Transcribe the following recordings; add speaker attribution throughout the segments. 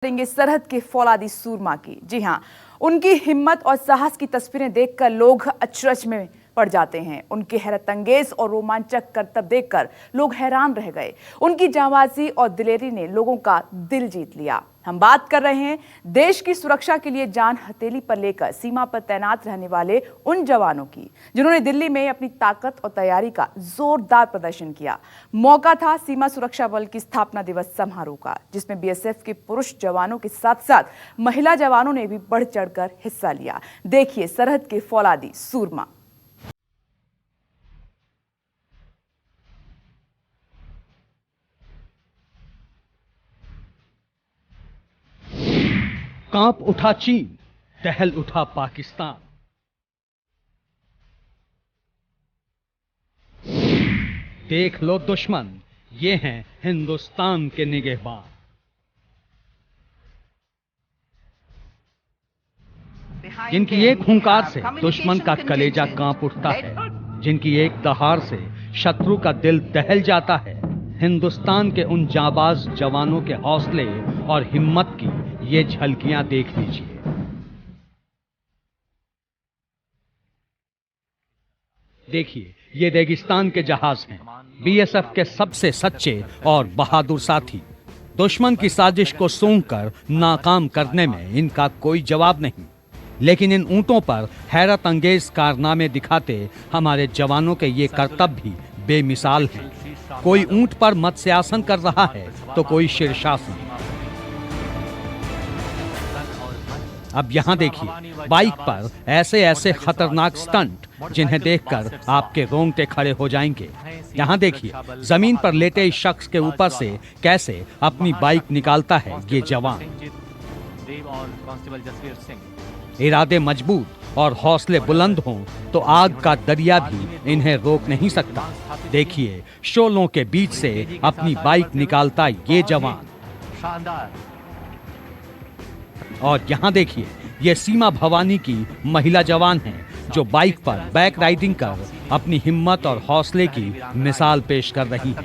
Speaker 1: करेंगे सरहद के फौलादी सूरमा की। जी हां, उनकी हिम्मत और साहस की तस्वीरें देखकर लोग अचरज में पड़ जाते हैं। उनके हैरतअंगेज और रोमांचक करतब देखकर लोग हैरान रह गए। उनकी जांबाजी और दिलेरी ने लोगों का दिल जीत लिया। हम बात कर रहे हैं देश की सुरक्षा के लिए जान हथेली पर लेकर सीमा पर तैनात रहने वाले उन जवानों की, जिन्होंने दिल्ली में अपनी ताकत और तैयारी का जोरदार प्रदर्शन किया। मौका था सीमा सुरक्षा बल की स्थापना दिवस समारोह का, जिसमें बीएसएफ के पुरुष जवानों के साथ साथ महिला जवानों ने भी बढ़ चढ़कर हिस्सा लिया। देखिए सरहद के फौलादी सूरमा।
Speaker 2: कांप उठा चीन, टहल उठा पाकिस्तान। देख लो दुश्मन, ये हैं हिंदुस्तान के निगहबान। जिनकी एक हुंकार से दुश्मन का कलेजा कांप उठता है, जिनकी एक दहाड़ से शत्रु का दिल दहल जाता है, हिंदुस्तान के उन जाबाज जवानों के हौसले और हिम्मत की ये झलकियां देख लीजिए। देखिए, ये रेगिस्तान के जहाज हैं, बीएसएफ के सबसे सच्चे और बहादुर साथी। दुश्मन की साजिश को सूंघकर नाकाम करने में इनका कोई जवाब नहीं, लेकिन इन ऊंटों पर हैरत अंगेज कारनामे दिखाते हमारे जवानों के ये करतब भी बेमिसाल हैं। कोई ऊंट पर मत्स्यासन कर रहा है तो कोई शीर्षासन। अब यहाँ देखिए, बाइक पर ऐसे ऐसे खतरनाक स्टंट जिन्हें देखकर आपके रोंगटे खड़े हो जाएंगे। यहाँ देखिए, जमीन पर लेटे इस शख्स के ऊपर से कैसे अपनी बाइक निकालता है ये जवान। इरादे मजबूत और हौसले बुलंद हों तो आग का दरिया भी इन्हें रोक नहीं सकता। देखिए, शोलों के बीच से अपनी बाइक निकालता ये जवान। और यहाँ देखिए, ये सीमा भवानी की महिला जवान हैं, जो बाइक पर बैक राइडिंग कर अपनी हिम्मत और हौसले की मिसाल पेश कर रही हैं।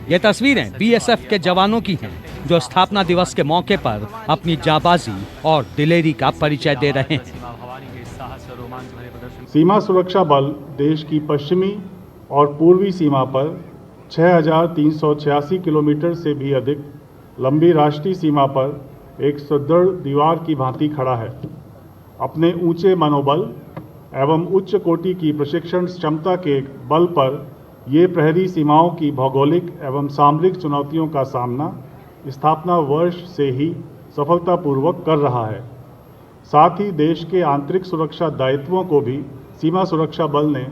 Speaker 2: ये तस्वीरें बीएसएफ के जवानों की हैं, जो स्थापना दिवस के मौके पर अपनी जाबाजी और दिलेरी का परिचय दे रहे हैं।
Speaker 3: सीमा सुरक्षा बल देश की पश्चिमी और पूर्वी सीमा पर 6,386 किलोमीटर से भी अधिक लंबी राष्ट्रीय सीमा पर एक सुदृढ़ दीवार की भांति खड़ा है। अपने ऊंचे मनोबल एवं उच्च कोटि की प्रशिक्षण क्षमता के बल पर ये प्रहरी सीमाओं की भौगोलिक एवं सामरिक चुनौतियों का सामना स्थापना वर्ष से ही सफलतापूर्वक कर रहा है। साथ ही देश के आंतरिक सुरक्षा दायित्वों को भी सीमा सुरक्षा बल ने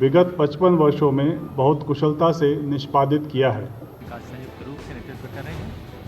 Speaker 3: विगत 55 वर्षों में बहुत कुशलता से निष्पादित किया है।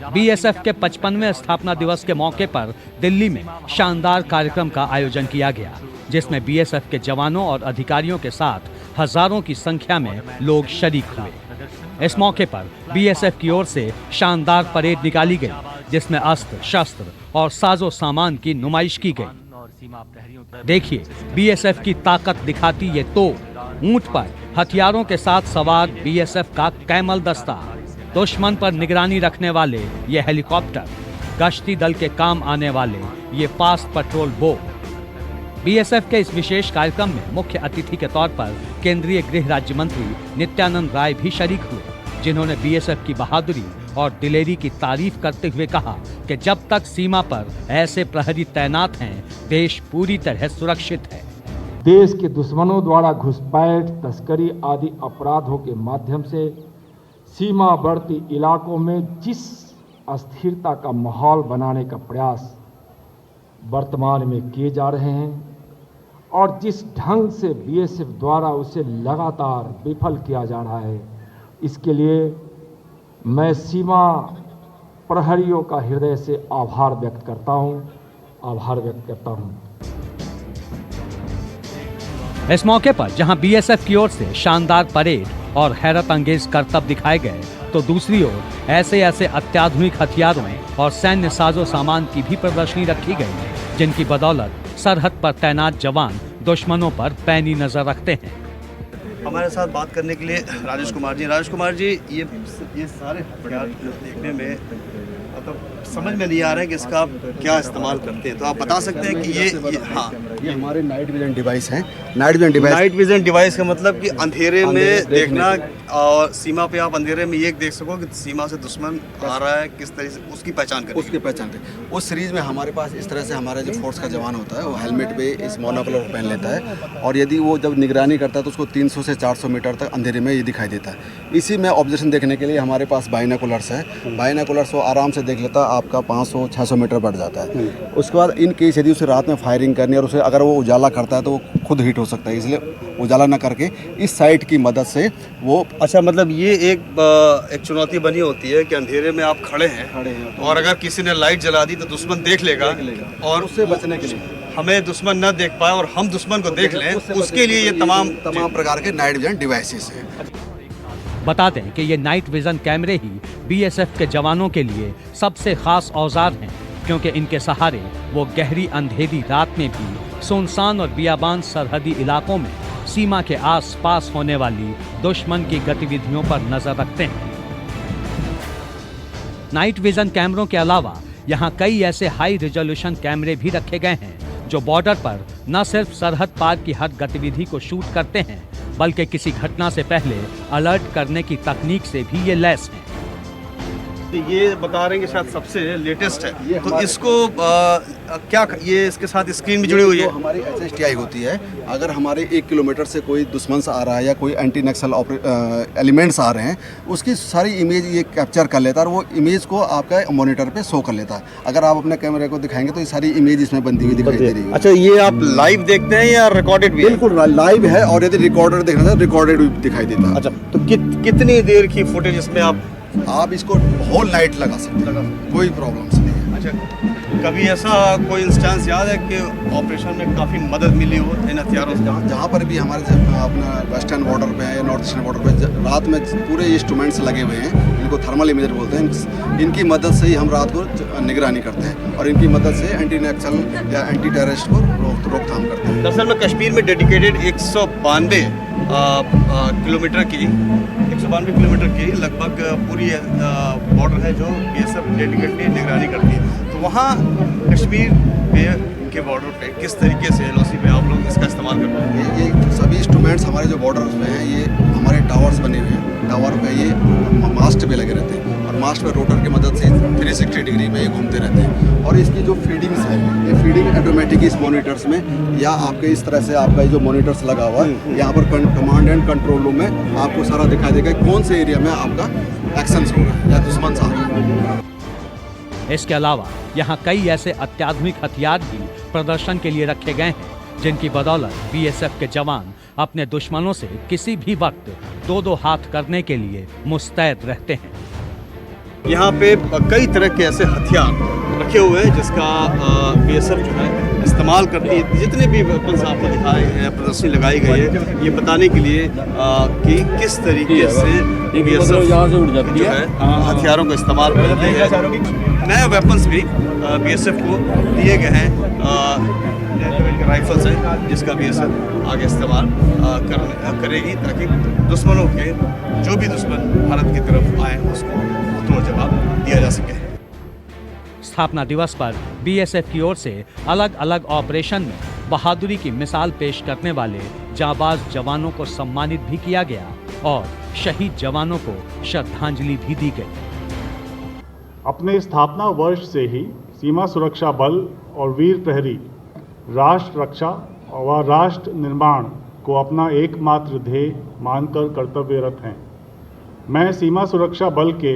Speaker 2: बीएसएफ के 55वें स्थापना दिवस के मौके पर दिल्ली में शानदार कार्यक्रम का आयोजन किया गया, जिसमें बीएसएफ के जवानों और अधिकारियों के साथ हजारों की संख्या में लोग शरीक हुए। इस मौके पर बीएसएफ की ओर से शानदार परेड निकाली गई, जिसमें अस्त्र शस्त्र और साजो सामान की नुमाइश की गई। देखिए, बीएसएफ की ताकत दिखाती ये तोप, ऊंट पर हथियारों के साथ सवार बीएसएफ का कैमल दस्ता, दुश्मन पर निगरानी रखने वाले ये हेलीकॉप्टर, गश्ती दल के काम आने वाले ये फास्ट पेट्रोल बोट। बीएसएफ के इस विशेष कार्यक्रम में मुख्य अतिथि के तौर पर केंद्रीय गृह राज्य मंत्री नित्यानंद राय भी शरीक हुए, जिन्होंने बीएसएफ की बहादुरी और दिलेरी की तारीफ करते हुए कहा कि जब तक सीमा पर ऐसे प्रहरी तैनात हैं, देश पूरी तरह सुरक्षित है।
Speaker 4: देश के दुश्मनों द्वारा घुसपैठ, तस्करी आदि अपराधों के माध्यम से सीमावर्ती इलाकों में जिस अस्थिरता का माहौल बनाने का प्रयास वर्तमान में किए जा रहे हैं और जिस ढंग से बीएसएफ द्वारा उसे लगातार विफल किया जा रहा है, इसके लिए मैं सीमा प्रहरियों का हृदय से आभार व्यक्त करता हूं।
Speaker 2: इस मौके पर जहां बीएसएफ की ओर से शानदार परेड और हैरत अंगेज करतब दिखाए गए, तो दूसरी ओर ऐसे ऐसे अत्याधुनिक हथियारों और सैन्य साजो सामान की भी प्रदर्शनी रखी गई, जिनकी बदौलत सरहद पर तैनात जवान दुश्मनों पर पैनी नजर रखते हैं।
Speaker 5: हमारे साथ बात करने के लिए राजेश कुमार जी ये सारे हथियार देखने में मतलब समझ में नहीं आ रहा है कि इसका आप क्या इस्तेमाल करते हैं, तो आप बता सकते हैं कि ये हाँ
Speaker 6: ये हमारे नाइट विजन डिवाइस हैं। नाइट विजन डिवाइस
Speaker 5: का मतलब कि अंधेरे में देखना, और सीमा पे आप अंधेरे में ये देख सको कि सीमा से दुश्मन आ रहा है, किस तरह से उसकी पहचान करें।
Speaker 6: उसकी पहचान करें। उस सीरीज़ में हमारे पास इस तरह से हमारा जो फोर्स का जवान होता है वो हेलमेट पे इस मोनोकुलर पहन लेता है, और यदि वो जब निगरानी करता है तो उसको 300 से 400 मीटर तक अंधेरे में ये दिखाई देता है। इसी में ऑब्जर्वेशन देखने के लिए हमारे पास बाइनोकुलर्स है। बाइनोकुलर्स वो आराम से देख लेता है, आपका 500-600 मीटर बढ़ जाता है। उसके बाद इन केस यदि उसे रात में फायरिंग करनी है और उसे अगर वो उजाला करता है तो वो खुद हिट हो सकता है, इसलिए उजाला न करके इस साइट की मदद से वो
Speaker 5: अच्छा मतलब ये एक चुनौती बनी होती है कि अंधेरे में आप खड़े हैं और अगर किसी ने लाइट जला दी तो दुश्मन देख लेगा और
Speaker 6: उससे बचने के लिए
Speaker 5: हमें दुश्मन न देख पाए और हम दुश्मन को देख लें, उसके लिए ये तमाम
Speaker 6: प्रकार के नाइट विजन डिवाइसेस हैं।
Speaker 2: बता दें कि ये नाइट विजन कैमरे ही बीएसएफ के जवानों के लिए सबसे खास औजार हैं, क्योंकि इनके सहारे वो गहरी अंधेरी रात में भी सुनसान और बियाबान सरहदी इलाकों में सीमा के आसपास होने वाली दुश्मन की गतिविधियों पर नजर रखते हैं। नाइट विजन कैमरों के अलावा यहाँ कई ऐसे हाई रिजोल्यूशन कैमरे भी रखे गए हैं जो बॉर्डर पर न सिर्फ सरहद पार की हर गतिविधि को शूट करते हैं, बल्कि किसी घटना से पहले अलर्ट करने की तकनीक से भी ये लैस हैं।
Speaker 5: ये बता रहे हैं कि शायद सबसे लेटेस्ट है, तो इसको क्या ये इसके साथ स्क्रीन भी जुड़ी हुई है।
Speaker 6: हमारी HSTI होती है, अगर हमारे 1 किलोमीटर से कोई दुश्मन से आ रहा है या कोई एंटी नक्सल एलिमेंट्स आ रहे हैं, उसकी सारी इमेज ये कैप्चर कर लेता है और वो इमेज को आपका मॉनिटर पे शो कर लेता है। अगर आप अपने कैमरे को दिखाएंगे तो ये सारी इमेज इसमें बनती हुई दिखाई दे रही है।
Speaker 5: अच्छा, ये आप लाइव देखते हैं या रिकॉर्डेड भी?
Speaker 6: बिल्कुल लाइव है, और यदि रिकॉर्डेड देखना है रिकॉर्डेड भी दिखाई देता है।
Speaker 5: अच्छा, तो कितनी देर की फुटेज इसमें
Speaker 6: आप इसको होल नाइट लगा सकते हैं, कोई प्रॉब्लम्स नहीं है।
Speaker 5: अच्छा, कभी ऐसा कोई इंस्टेंस याद है कि ऑपरेशन में काफ़ी मदद मिली हो इन हथियारों से?
Speaker 6: जहाँ पर भी हमारे अपना वेस्टर्न बॉर्डर पे है या नॉर्थ ईस्टर्न बॉर्डर पे रात में पूरे इंस्ट्रूमेंट्स लगे हुए हैं, इनको थर्मल इमेजर बोलते हैं। इनकी मदद से ही हम रात को निगरानी करते हैं और इनकी मदद से एंटी नक्सल या एंटी टेररिस्ट को रोकथाम करते हैं।
Speaker 5: दरअसल में कश्मीर में डेडिकेटेड 192 किलोमीटर की लगभग पूरी बॉर्डर है जो BSF डेडिकेटली निगरानी करती है। तो वहाँ कश्मीर के बॉर्डर पे किस तरीके से LOC पे आप लोग इसका इस्तेमाल करते हैं?
Speaker 6: ये सभी इंस्ट्रूमेंट्स हमारे जो बॉर्डर पे हैं, ये हमारे टावर्स बने हुए हैं। टावर पे ये मास्ट पे लगे रहते हैं और मास्ट पे रोटर की मदद से 360 डिग्री में ये घूमते रहते हैं। और इसकी जो फीडिंग्स है, ये फीडिंग ऑटोमेटिक इस मॉनिटर्स में या आपके इस तरह से आपका जो मॉनिटर्स लगा हुआ है, यहाँ पर कमांड एंड कंट्रोल रूम में आपको सारा दिखाई देगा कौन से एरिया में आपका एक्शंस हो रहा है या दुश्मन आ रहा है।
Speaker 2: इसके अलावा यहाँ कई ऐसे अत्याधुनिक हथियार भी प्रदर्शन के लिए रखे गए हैं, जिनकी बदौलत BSF के जवान अपने दुश्मनों से किसी भी वक्त दो हाथ करने के लिए मुस्तैद रहते हैं।
Speaker 5: यहाँ पे कई तरह के ऐसे हथियार रखे हुए हैं जिसका BSF जो है इस्तेमाल करती है। जितने भी वेपन्स आपको दिखाए हैं, प्रदर्शनी लगाई गई है, ये बताने के लिए कि किस तरीके से BSF जो है हथियारों का इस्तेमाल करती है। नए वेपन्स भी BSF को दिए गए हैं, राइफल्स हैं जिसका BSF आगे इस्तेमाल करेगी ताकि दुश्मनों के जो भी दुश्मन भारत की तरफ आए उसको तोड़ जवाब दिया जा सके।
Speaker 2: स्थापना दिवस पर BSF की ओर से अलग अलग ऑपरेशन में बहादुरी की मिसाल पेश करने वाले जाबाज जवानों को सम्मानित भी किया गया और शहीद जवानों को श्रद्धांजलि भी दी गई।
Speaker 3: अपने स्थापना वर्ष से ही सीमा सुरक्षा बल और वीर प्रहरी राष्ट्र रक्षा व राष्ट्र निर्माण को अपना एकमात्र ध्येय मानकर कर्तव्यरत हैं। मैं सीमा सुरक्षा बल के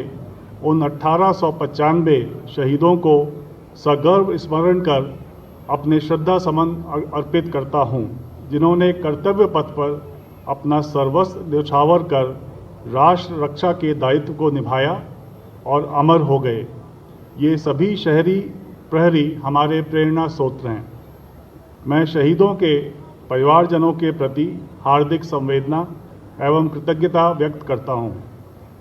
Speaker 3: उन 1895 शहीदों को सगर्व स्मरण कर अपने श्रद्धा सुमन अर्पित करता हूं, जिन्होंने कर्तव्य पथ पर अपना सर्वस्व न्यौछावर कर राष्ट्र रक्षा के दायित्व को निभाया और अमर हो गए। ये सभी शहरी प्रहरी हमारे प्रेरणा स्रोत हैं। मैं शहीदों के परिवारजनों के प्रति हार्दिक संवेदना एवं कृतज्ञता व्यक्त करता हूं।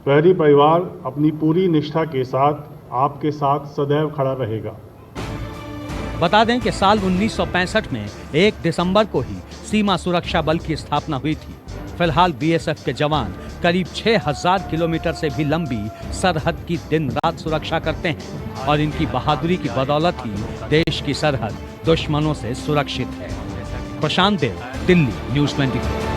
Speaker 3: प्रहरी परिवार अपनी पूरी निष्ठा के साथ आपके साथ सदैव खड़ा रहेगा।
Speaker 2: बता दें कि साल 1965 में 1 दिसंबर को ही सीमा सुरक्षा बल की स्थापना हुई थी। फिलहाल बीएसएफ के जवान करीब 6000 किलोमीटर से भी लंबी सरहद की दिन रात सुरक्षा करते हैं और इनकी बहादुरी की बदौलत ही देश की सरहद दुश्मनों से सुरक्षित है। प्रशांत देव, दिल्ली, न्यूज़ 24।